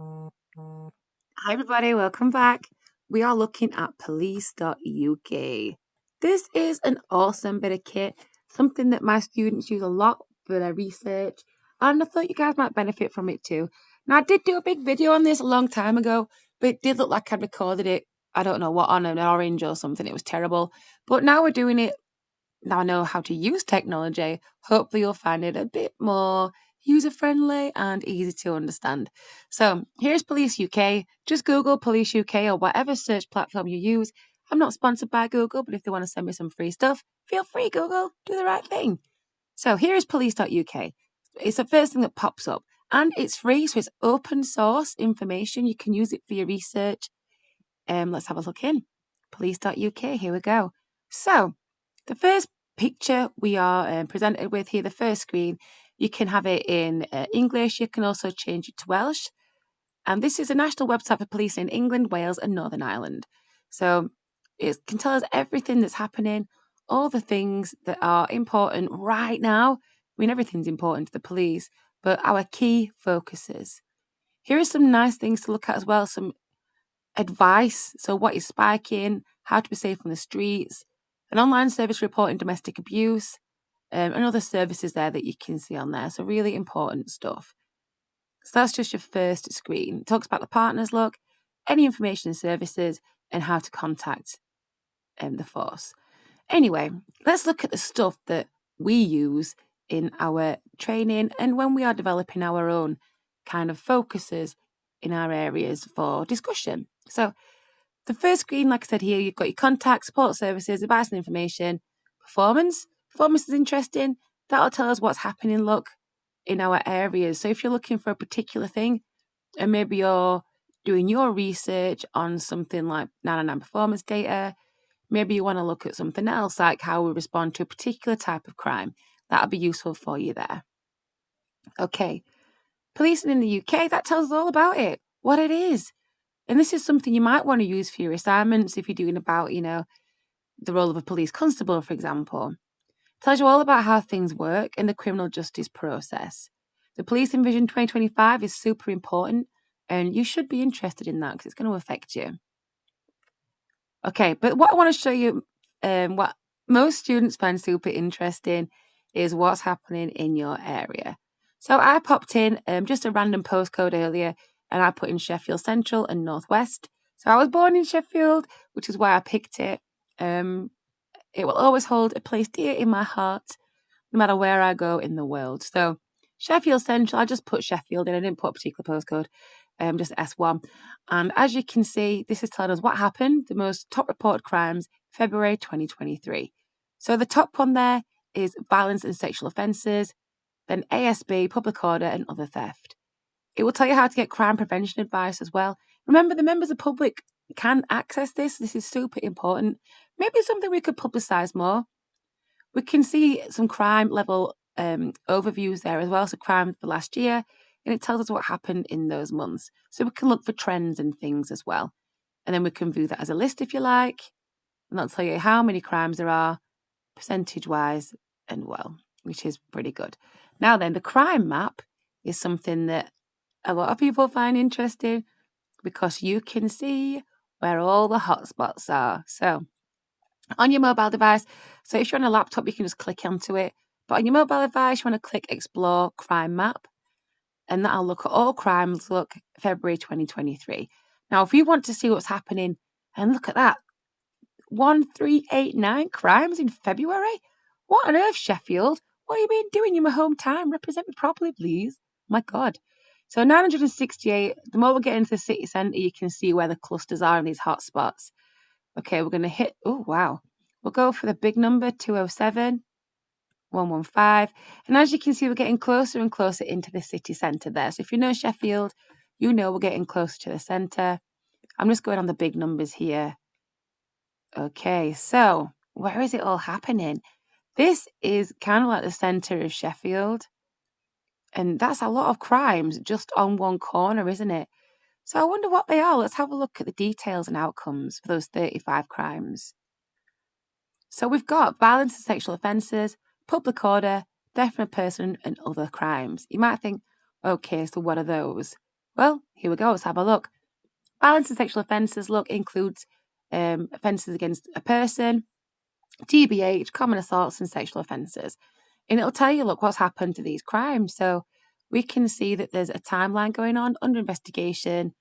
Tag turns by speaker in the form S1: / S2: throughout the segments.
S1: Hi everybody, welcome back. We are looking at PoliceUK. This is an awesome bit of kit, something that my students use a lot for their research, and I thought you guys might benefit from it too. Now, I did do a big video on this a long time ago, but it did look like I'd recorded it, I don't know what, on an orange or something. It was terrible. But now we're doing it. Now I know how to use technology. Hopefully you'll find it a bit more user-friendly and easy to understand. So here's Police UK. Just Google Police UK or whatever search platform you use. I'm not sponsored by Google, but if they want to send me some free stuff, feel free, Google. Do the right thing. So here is police.uk. It's the first thing that pops up. And it's free, so it's open source information. You can use it for your research. Let's have a look in. Police.uk, here we go. So the first picture we are presented with here, the first screen, you can have it in English. You can also change it to Welsh. And this is a national website for police in England, Wales and Northern Ireland. So it can tell us everything that's happening, all the things that are important right now. I mean, everything's important to the police, but our key focuses. Here are some nice things to look at as well, some advice. So what is spiking, how to be safe on the streets, an online service reporting domestic abuse, and other services there that you can see on there. So really important stuff. So that's just your first screen. It talks about the partners log, any information and services, and how to contact the force. Anyway, let's look at the stuff that we use in our training and when we are developing our own kind of focuses in our areas for discussion. So the first screen, like I said here, you've got your contact, support services, advice and information, performance. Performance is interesting. That'll tell us what's happening, look, in our areas. So if you're looking for a particular thing and maybe you're doing your research on something like 999 performance data, maybe you want to look at something else like how we respond to a particular type of crime. That'll be useful for you there. Okay. Policing in the UK, that tells us all about it, what it is. And this is something you might want to use for your assignments if you're doing about, the role of a police constable, for example. It tells you all about how things work in the criminal justice process. The Policing Vision 2025 is super important, and you should be interested in that because it's going to affect you. Okay, but what I want to show you, what most students find super interesting, is what's happening in your area. So I popped in just a random postcode earlier, and I put in Sheffield Central and Northwest. So I was born in Sheffield, which is why I picked it. It will always hold a place dear in my heart, no matter where I go in the world. So Sheffield Central, I just put Sheffield in. I didn't put a particular postcode, just S1. And as you can see, this is telling us what happened, the most top reported crimes, February 2023. So the top one there is violence and sexual offences, then ASB, public order and other theft. It will tell you how to get crime prevention advice as well. Remember, the members of the public can access this. This is super important. Maybe it's something we could publicise more. We can see some crime level overviews there as well. So crime for last year, and it tells us what happened in those months. So we can look for trends and things as well. And then we can view that as a list if you like. And that'll tell you how many crimes there are, percentage-wise, and well, which is pretty good. Now then, the crime map is something that a lot of people find interesting because you can see where all the hotspots are. So on your mobile device, so if you're on a laptop, you can just click onto it. But on your mobile device, you want to click Explore Crime Map, and that'll look at all crimes, look, February 2023. Now, if you want to see what's happening, and look at that, 1389 crimes in February? What on earth, Sheffield? What have you been doing in my hometown? Represent me properly, please. My God. So 968, the more we get into the city centre, you can see where the clusters are in these hotspots. Okay, we're going to hit, oh, wow. We'll go for the big number, 207, 115. And as you can see, we're getting closer and closer into the city centre there. So if you know Sheffield, you know we're getting closer to the centre. I'm just going on the big numbers here. Okay, so where is it all happening? This is kind of like the centre of Sheffield. And that's a lot of crimes just on one corner, isn't it? So I wonder what they are. Let's have a look at the details and outcomes for those 35 crimes. So we've got violence and sexual offences, public order, death of a person and other crimes. You might think, okay, so what are those? Well, here we go. Let's have a look. Violence and sexual offences, includes offences against a person, GBH, common assaults and sexual offences. And it'll tell you, what's happened to these crimes. So we can see that there's a timeline going on, under investigation,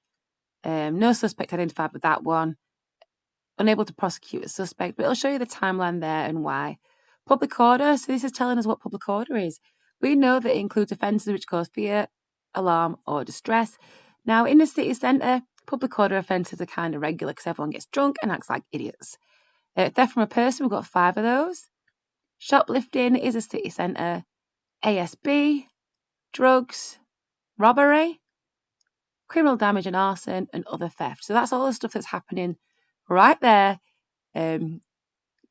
S1: no suspect identified with that one, unable to prosecute a suspect, but it'll show you the timeline there and why. Public order, so this is telling us what public order is. We know that it includes offences which cause fear, alarm or distress. Now, in the city centre, public order offences are kind of regular because everyone gets drunk and acts like idiots. Theft from a person, we've got 5 of those. Shoplifting is a city centre. ASB, drugs, robbery, criminal damage and arson, and other theft. So that's all the stuff that's happening right there on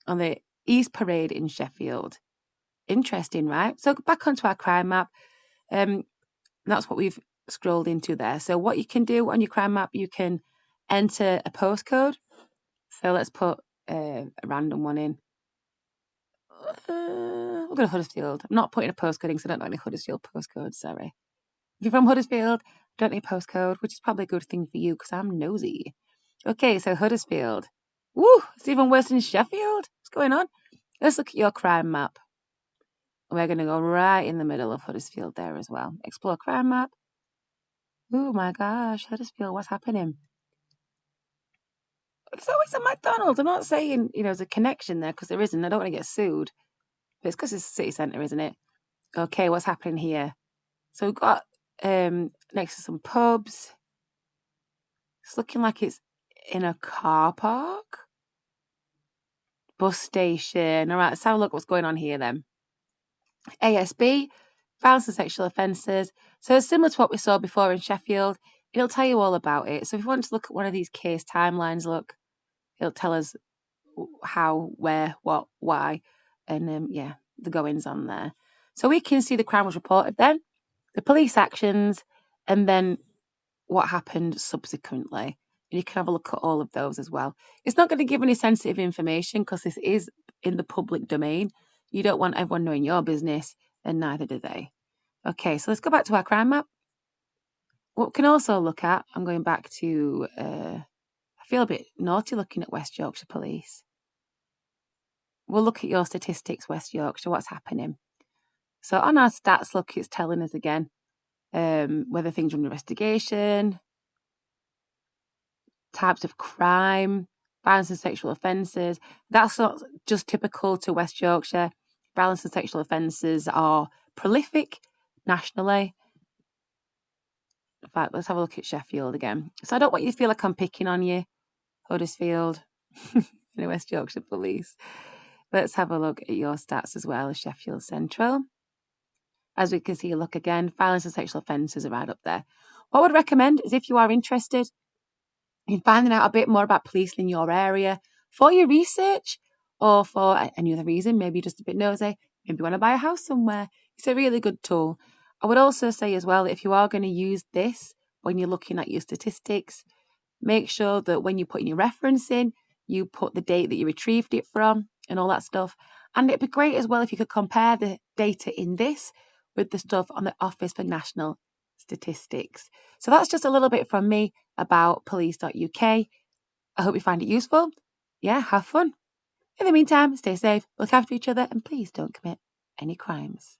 S1: the East Parade in Sheffield. Interesting, right? So back onto our crime map. That's what we've scrolled into there. So what you can do on your crime map, you can enter a postcode. So let's put a random one in. We'll go to Huddersfield. I'm not putting a postcode in because I don't know any Huddersfield postcodes, sorry. If you're from Huddersfield, I don't need a postcode, which is probably a good thing for you because I'm nosy. Okay, so Huddersfield. Woo, it's even worse than Sheffield. What's going on? Let's look at your crime map. We're going to go right in the middle of Huddersfield there as well. Explore crime map. Oh my gosh, Huddersfield, what's happening? There's always a McDonald's. I'm not saying, there's a connection there because there isn't. I don't want to get sued. But it's because it's a city centre, isn't it? Okay, what's happening here? So we've got next to some pubs. It's looking like it's in a car park. Bus station. All right, let's have a look what's going on here then. ASB, violence and sexual offences. So similar to what we saw before in Sheffield, it'll tell you all about it. So if you want to look at one of these case timelines, it'll tell us how, where, what, why, and the goings on there. So we can see the crime was reported then, the police actions, and then what happened subsequently. And you can have a look at all of those as well. It's not going to give any sensitive information because this is in the public domain. You don't want everyone knowing your business, and neither do they. Okay, so let's go back to our crime map. What we can also look at, I'm going back to, I feel a bit naughty looking at West Yorkshire Police. We'll look at your statistics, West Yorkshire, what's happening. So on our stats, it's telling us again whether things are under investigation, types of crime, violence and sexual offences. That's not just typical to West Yorkshire. Violence and sexual offences are prolific nationally. In fact, let's have a look at Sheffield again. So I don't want you to feel like I'm picking on you, Huddersfield, West Yorkshire Police. Let's have a look at your stats as well as Sheffield Central. As we can see, look again, violence and sexual offences are right up there. What I would recommend is if you are interested in finding out a bit more about policing in your area for your research or for any other reason, maybe you're just a bit nosy, maybe you want to buy a house somewhere, it's a really good tool. I would also say as well, if you are going to use this when you're looking at your statistics, make sure that when you put in your reference in, you put the date that you retrieved it from and all that stuff. And it'd be great as well if you could compare the data in this with the stuff on the Office for National Statistics. So that's just a little bit from me about police.uk. I hope you find it useful. Yeah, have fun. In the meantime, stay safe, look after each other, and please don't commit any crimes.